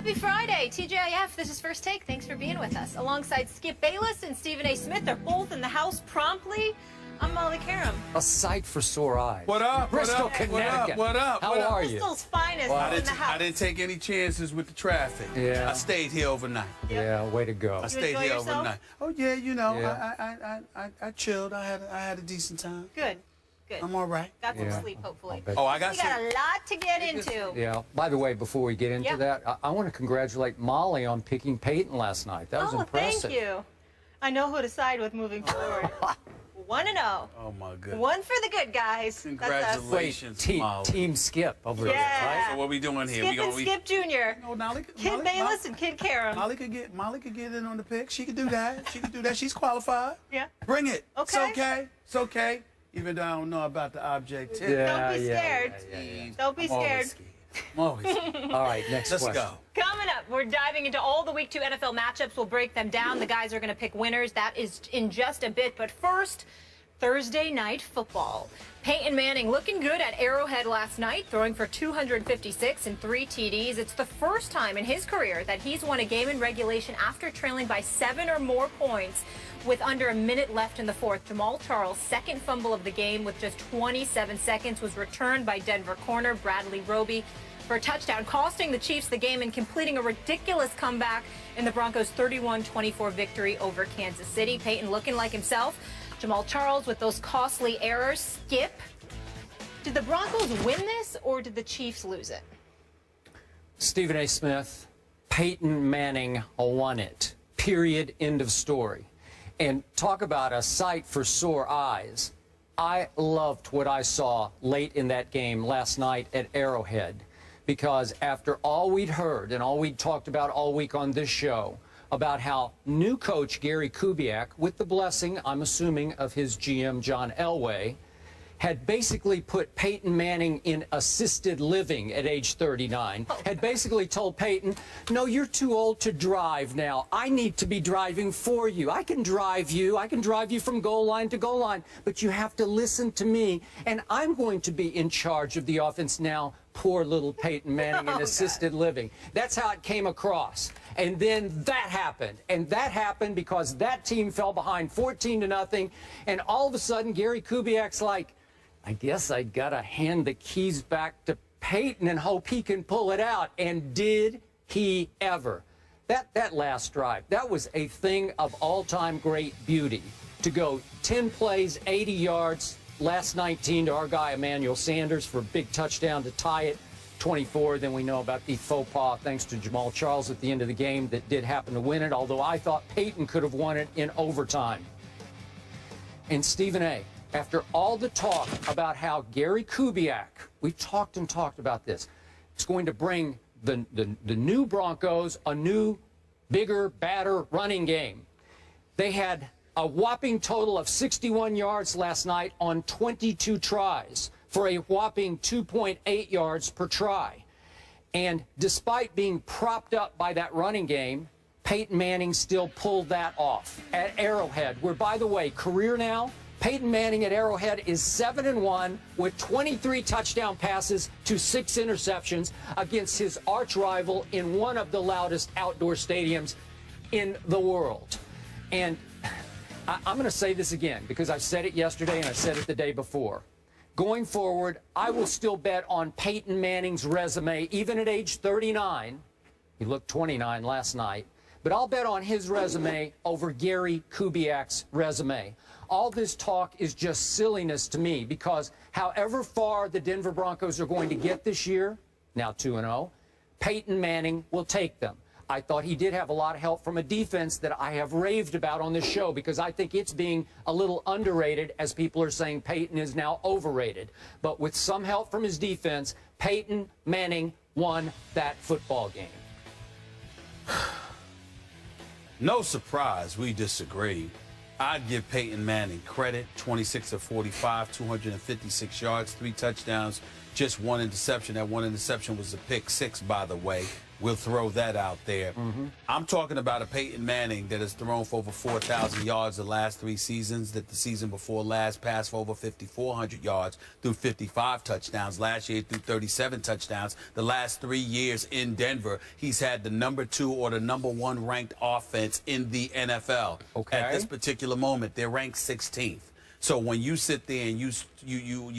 Happy Friday, TGIF. This is First Take. Thanks for being with us. Alongside Skip Bayless and Stephen A. Smith, they're both in the house promptly. I'm Molly Karam. A sight for sore eyes. What up? Bristol, what up? Connecticut. What up? How are you? Bristol's finest in the house. I didn't take any chances with the traffic. Yeah. I stayed here overnight. Yeah, way to go. I stayed enjoy here yourself? overnight. Oh yeah, you know, Yeah. I chilled. I had a decent time. Good. Good. I'm all right. Got some Yeah. sleep, hopefully. Oh, I got We got a lot to get into. Yeah. By the way, before we get into Yeah. that, I want to congratulate Molly on picking Peyton last night. That was impressive. Thank you. I know who to side with moving forward. 1-0. Oh my goodness. One for the good guys. Congratulations, Wait, Molly. team Skip over there, Yeah. right? So what we doing here? Skip and Skip Jr. No, Molly, Kid Bayless and Kid Karam. Molly could get in on the pick. She could do that. She could do that. She's qualified. Yeah. Bring it. Okay. It's okay. It's okay. Even though I don't know about the objectivity. Don't be scared. Don't be I'm always scared. scared. I'm always scared. All right, next Let's question. go. Coming up, we're diving into all the Week 2 NFL matchups. We'll break them down. The guys are going to pick winners. That is in just a bit. But first, Thursday night football. Peyton Manning looking good at Arrowhead last night, throwing for 256 and 3 TDs. It's the first time in his career that he's won a game in regulation after trailing by 7 or more points with under a minute left in the fourth. Jamal Charles' second fumble of the game with just 27 seconds was returned by Denver corner Bradley Roby for a touchdown, costing the Chiefs the game and completing a ridiculous comeback in the Broncos' 31-24 victory over Kansas City. Peyton looking like himself. Jamal Charles with those costly errors. Skip, did the Broncos win this or did the Chiefs lose it? Stephen A. Smith, Peyton Manning won it. Period. End of story. And talk about a sight for sore eyes. I loved what I saw late in that game last night at Arrowhead, because after all we'd heard and all we'd talked about all week on this show about how new coach Gary Kubiak, with the blessing, I'm assuming, of his GM John Elway, had basically put Peyton Manning in assisted living at age 39, had basically told Peyton, no, you're too old to drive now. I need to be driving for you. I can drive you. I can drive you from goal line to goal line, but you have to listen to me, and I'm going to be in charge of the offense now. Poor little Peyton Manning in assisted living. That's how it came across. And then that happened. And that happened because that team fell behind 14-0. And all of a sudden, Gary Kubiak's like, I guess I got to hand the keys back to Peyton and hope he can pull it out. And did he ever? That last drive, that was a thing of all-time great beauty. To go 10 plays, 80 yards, last 19 to our guy Emmanuel Sanders for a big touchdown to tie it, 24. Then we know about the faux pas thanks to Jamal Charles at the end of the game that did happen to win it, although I thought Peyton could have won it in overtime. And Stephen A., after all the talk about how Gary Kubiak, we've talked and talked about this, is going to bring the new Broncos a new, bigger, badder running game. They had a whopping total of 61 yards last night on 22 tries for a whopping 2.8 yards per try. And despite being propped up by that running game, Peyton Manning still pulled that off at Arrowhead, where, by the way, career now, Peyton Manning at Arrowhead is 7-1 with 23 touchdown passes to 6 interceptions against his arch rival in one of the loudest outdoor stadiums in the world. And I'm going to say this again because I said it yesterday and I said it the day before. Going forward, I will still bet on Peyton Manning's resume, even at age 39. He looked 29 last night. But I'll bet on his resume over Gary Kubiak's resume. All this talk is just silliness to me because however far the Denver Broncos are going to get this year, now 2-0, Peyton Manning will take them. I thought he did have a lot of help from a defense that I have raved about on this show because I think it's being a little underrated as people are saying Peyton is now overrated. But with some help from his defense, Peyton Manning won that football game. No surprise, we disagree. I'd give Peyton Manning credit. 26 of 45, 256 yards, 3 touchdowns, just one interception. That one interception was a pick six, by the way. We'll throw that out there. I'm talking about a Peyton Manning that has thrown for over 4,000 yards the last 3 seasons, that the season before last passed for over 5,400 yards through 55 touchdowns. Last year through 37 touchdowns. The last 3 years in Denver, he's had the number 2 or the number 1 ranked offense in the NFL. Okay. At this particular moment, they're ranked 16th. So when you sit there and you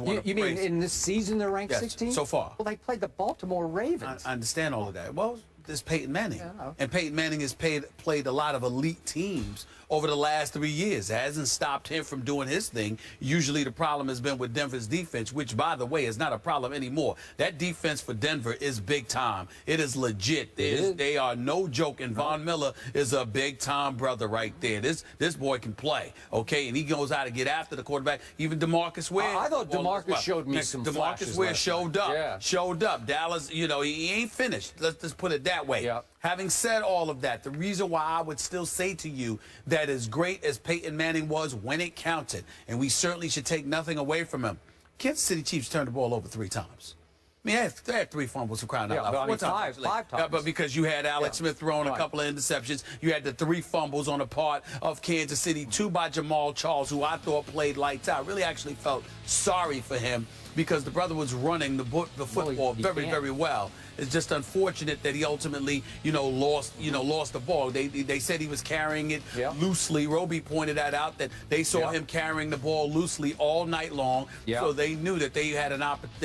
want to You mean in this season they're ranked 16th? So far. Well, they played the Baltimore Ravens. I understand all of that. Well, there's Peyton Manning. Yeah. And Peyton Manning has played a lot of elite teams over the last 3 years. It hasn't stopped him from doing his thing. Usually the problem has been with Denver's defense, which, by the way, is not a problem anymore. That defense for Denver is big time. It is legit. They are no joke, and Von Miller is a big-time brother right there. This boy can play, okay? And he goes out to get after the quarterback. Even DeMarcus Ware. I thought DeMarcus showed me some flashes DeMarcus Ware last showed night. up. Yeah. Showed up. Dallas, you know, he ain't finished. Let's just put it that way. Yeah. Having said all of that, the reason why I would still say to you that as great as Peyton Manning was when it counted, and we certainly should take nothing away from him, Kansas City Chiefs turned the ball over 3 times. I mean, they had 3 fumbles for crying out loud. But I mean, five times. Yeah, but because you had Alex Smith throwing a couple of interceptions, you had the 3 fumbles on the part of Kansas City, 2 by Jamal Charles, who I thought played lights out. Really actually felt sorry for him because the brother was running the football very well. It's just unfortunate that he ultimately, lost the ball. They said he was carrying it loosely. Roby pointed that out, that they saw him carrying the ball loosely all night long. So they knew that they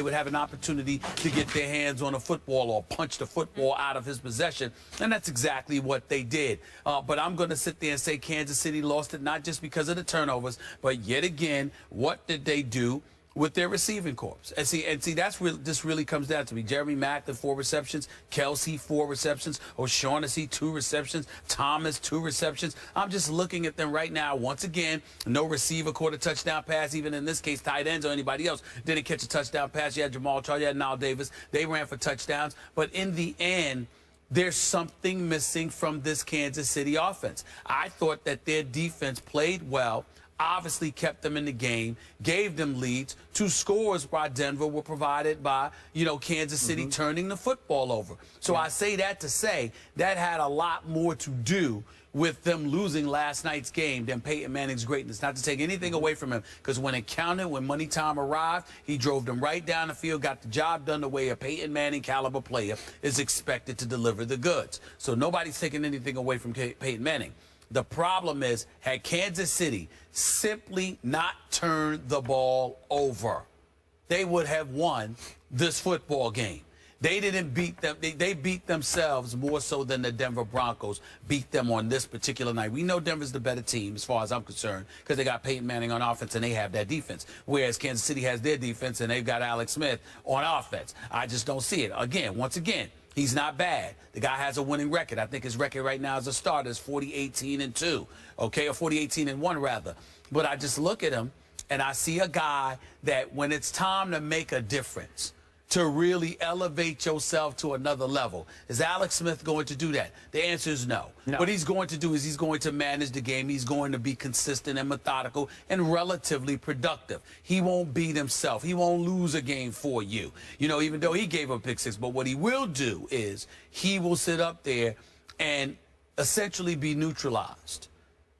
would have an opportunity to get their hands on a football or punch the football out of his possession, and that's exactly what they did. But I'm going to sit there and say Kansas City lost it not just because of the turnovers, but yet again, what did they do with their receiving corps? And see, that's this really comes down to me. Jeremy Maclin, 4 receptions. Kelsey, 4 receptions. O'Shaughnessy, 2 receptions. Thomas, 2 receptions. I'm just looking at them right now. Once again, no receiver caught a touchdown pass. Even in this case, tight ends or anybody else didn't catch a touchdown pass. You had Jamal Charles, you had Nile Davis. They ran for touchdowns. But in the end, there's something missing from this Kansas City offense. I thought that their defense played well, obviously kept them in the game, gave them leads. 2 scores by Denver were provided by, Kansas City turning the football over. So I say that to say that had a lot more to do with them losing last night's game than Peyton Manning's greatness. Not to take anything away from him, because when it counted, when money time arrived, he drove them right down the field, got the job done the way a Peyton Manning caliber player is expected to deliver the goods. So nobody's taking anything away from Peyton Manning. The problem is, had Kansas City simply not turned the ball over, they would have won this football game. They didn't beat them. They beat themselves more so than the Denver Broncos beat them on this particular night. We know Denver's the better team as far as I'm concerned because they got Peyton Manning on offense and they have that defense, whereas Kansas City has their defense and they've got Alex Smith on offense. I just don't see it. Once again, he's not bad. The guy has a winning record. I think his record right now as a starter is 40-18-2, okay, or 40-18-1 rather. But I just look at him and I see a guy that when it's time to make a difference, to really elevate yourself to another level. Is Alex Smith going to do that? The answer is no. What he's going to do is he's going to manage the game. He's going to be consistent and methodical and relatively productive. He won't beat himself. He won't lose a game for you, even though he gave up pick 6. But what he will do is he will sit up there and essentially be neutralized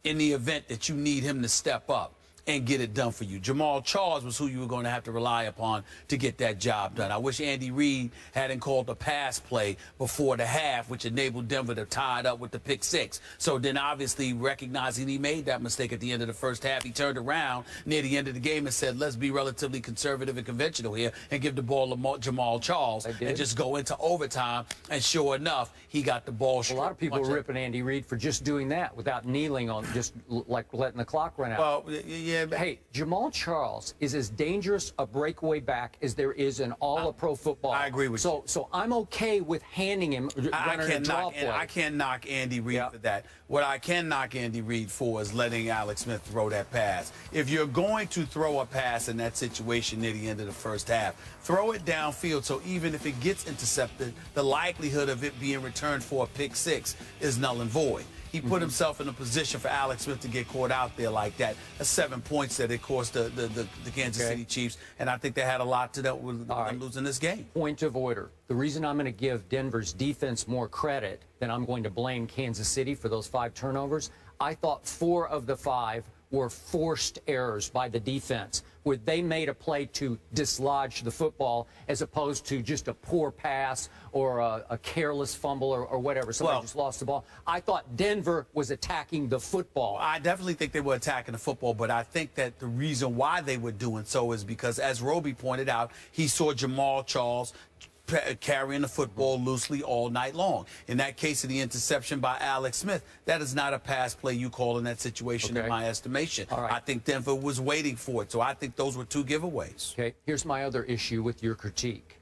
in the event that you need him to step up and get it done for you. Jamal Charles was who you were going to have to rely upon to get that job done. I wish Andy Reid hadn't called a pass play before the half, which enabled Denver to tie it up with the pick 6. So then obviously recognizing he made that mistake at the end of the first half, he turned around near the end of the game and said, let's be relatively conservative and conventional here and give the ball to Jamal Charles and just go into overtime. And sure enough, he got the ball short. A lot of people were ripping Andy Reid for just doing that without kneeling on, just like letting the clock run out. Well, yeah. Hey, Jamal Charles is as dangerous a breakaway back as there is in all of pro football. I agree with you. So I'm okay with handing him running a draw play. I can't knock Andy Reid for that. What I can knock Andy Reid for is letting Alex Smith throw that pass. If you're going to throw a pass in that situation near the end of the first half, throw it downfield so even if it gets intercepted, the likelihood of it being returned for a pick 6 is null and void. he put himself in a position for Alex Smith to get caught out there like that. That's 7 points that it cost the Kansas City Chiefs, and I think they had a lot to do with them losing this game. Point of order. The reason I'm going to give Denver's defense more credit than I'm going to blame Kansas City for those 5 turnovers, I thought 4 of the 5 were forced errors by the defense, where they made a play to dislodge the football as opposed to just a poor pass or a careless fumble or whatever. Somebody just lost the ball. I thought Denver was attacking the football. I definitely think they were attacking the football, but I think that the reason why they were doing so is because, as Roby pointed out, he saw Jamal Charles carrying the football loosely all night long. In that case of the interception by Alex Smith, that is not a pass play you call in that situation, in my estimation. I think Denver was waiting for it, so I think those were 2 giveaways. Okay, here's my other issue with your critique.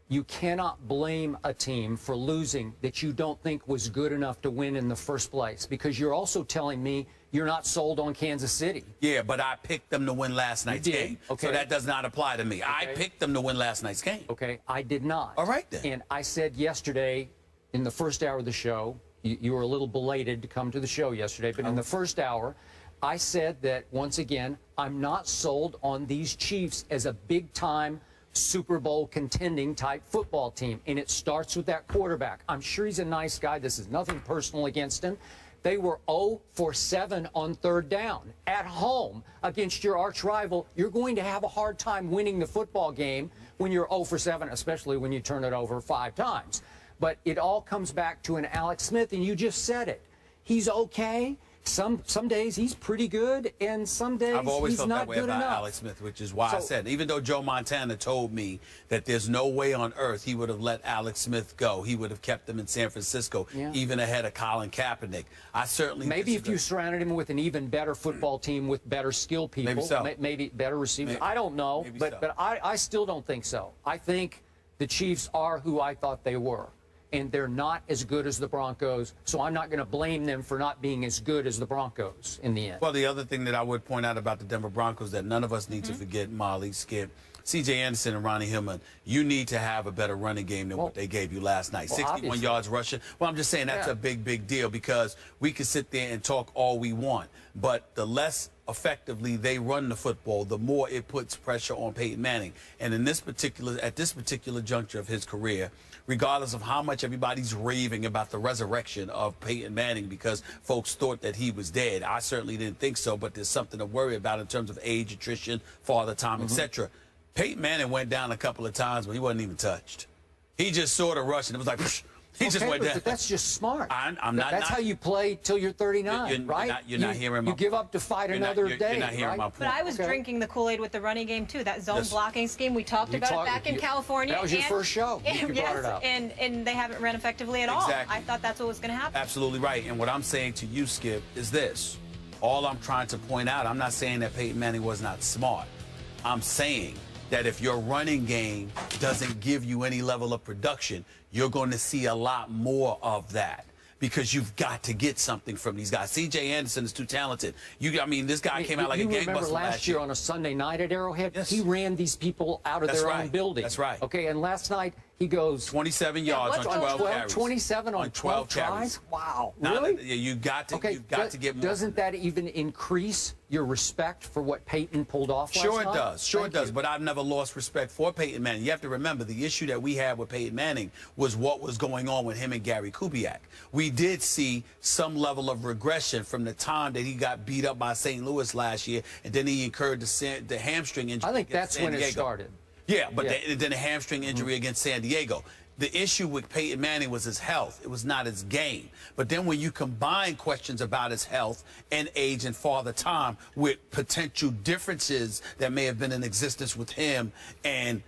You cannot blame a team for losing that you don't think was good enough to win in the first place, because you're also telling me you're not sold on Kansas City. Yeah, but I picked them to win last night's game. Okay. So that does not apply to me. I picked them to win last night's game. Okay, I did not. All right, then. And I said yesterday in the first hour of the show, you were a little belated to come to the show yesterday, but in the first hour, I said that, once again, I'm not sold on these Chiefs as a big-time Super Bowl contending type football team. And it starts with that quarterback. I'm sure he's a nice guy. This is nothing personal against him. They were 0 for 7 on 3rd down at home against your arch rival. You're going to have a hard time winning the football game when you're 0 for 7, especially when you turn it over 5 times. But it all comes back to an Alex Smith, and you just said it. He's okay. Some days he's pretty good, and some days I've always he's felt not that way good about enough. Alex Smith, which is why I said, even though Joe Montana told me that there's no way on earth he would have let Alex Smith go, he would have kept him in San Francisco, even ahead of Colin Kaepernick. I certainly maybe if you surrounded him with an even better football team with better skill people, maybe better receivers. I don't know, but I still don't think so. I think the Chiefs are who I thought they were, and they're not as good as the Broncos, so I'm not going to blame them for not being as good as the Broncos in the end. Well, the other thing that I would point out about the Denver Broncos that none of us need to forget, Molly, Skip, C.J. Anderson and Ronnie Hillman, you need to have a better running game than what they gave you last night. 61 yards rushing. Well, I'm just saying that's a big, big deal, because we can sit there and talk all we want, but the less effectively they run the football, the more it puts pressure on Peyton Manning. And in this at this particular juncture of his career, regardless of how much everybody's raving about the resurrection of Peyton Manning because folks thought that he was dead, I certainly didn't think so, but there's something to worry about in terms of age, attrition, father time, etc. Peyton Manning went down a couple of times, but he wasn't even touched. He just sort of rushed, and it was like, psh, he just went down. But that's just smart. I'm not. That's how you play till you're 39, right? You're not hearing my point. You give up to fight another day. You're not hearing my point. But I was drinking the Kool-Aid with the running game, too. That zone blocking scheme, we talked about it back in California. That was your first show. You brought it up. And they haven't run effectively at all. I thought that's what was going to happen. Absolutely right. And what I'm saying to you, Skip, is this. All I'm trying to point out, I'm not saying that Peyton Manning was not smart. I'm saying that if your running game doesn't give you any level of production, you're going to see a lot more of that, because you've got to get something from these guys. C.J. Anderson is too talented. I mean, this guy came out like a gangbuster last year. You remember last year on a Sunday night at Arrowhead? Yes. He ran these people out of their own building. That's right. Okay, and last night he goes 27 yards on 12 carries. 27 on 12 tries? Wow. Really? Really? You've got to get more. Doesn't that even increase your respect for what Peyton pulled off last night? Sure it does. Sure it does. But I've never lost respect for Peyton Manning. You have to remember, the issue that we had with Peyton Manning was what was going on with him and Gary Kubiak. We did see some level of regression from the time that he got beat up by St. Louis last year, and then he incurred the hamstring injury. I think that's when it started. Yeah, but then a hamstring injury against San Diego. The issue with Peyton Manning was his health. It was not his game. But then when you combine questions about his health and age and father time with potential differences that may have been in existence with him and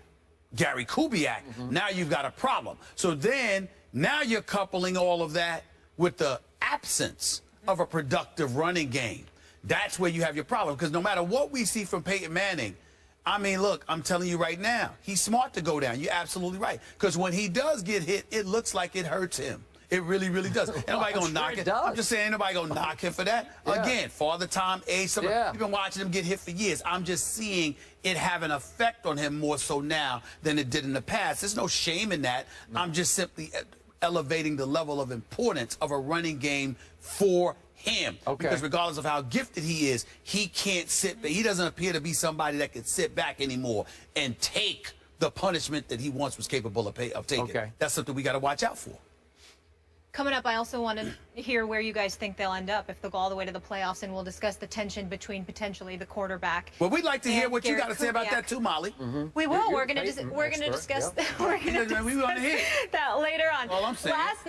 Gary Kubiak, now you've got a problem. So then, now you're coupling all of that with the absence of a productive running game. That's where you have your problem, because no matter what we see from Peyton Manning, I mean, look, I'm telling you right now, he's smart to go down. You're absolutely right. Because when he does get hit, it looks like it hurts him. It really, really does. Ain't nobody going to knock it. I'm just saying, ain't nobody going to knock him for that. Again, father time, age, you've been watching him get hit for years. I'm just seeing it have an effect on him more so now than it did in the past. There's no shame in that. I'm just simply elevating the level of importance of a running game for him. Okay. Because regardless of how gifted he is, he can't sit back. He doesn't appear to be somebody that can sit back anymore and take the punishment that he once was capable of taking. Okay. That's something we got to watch out for. Coming up, I also want to hear where you guys think they'll end up if they'll go all the way to the playoffs, and we'll discuss the tension between potentially the quarterback. Well, we'd like to hear what you Garrett got to say about Kubiak. that too, Molly. We will. You're We're going to Peyton discuss. expert, We're going to We want to hear. that later on. All I'm saying. Last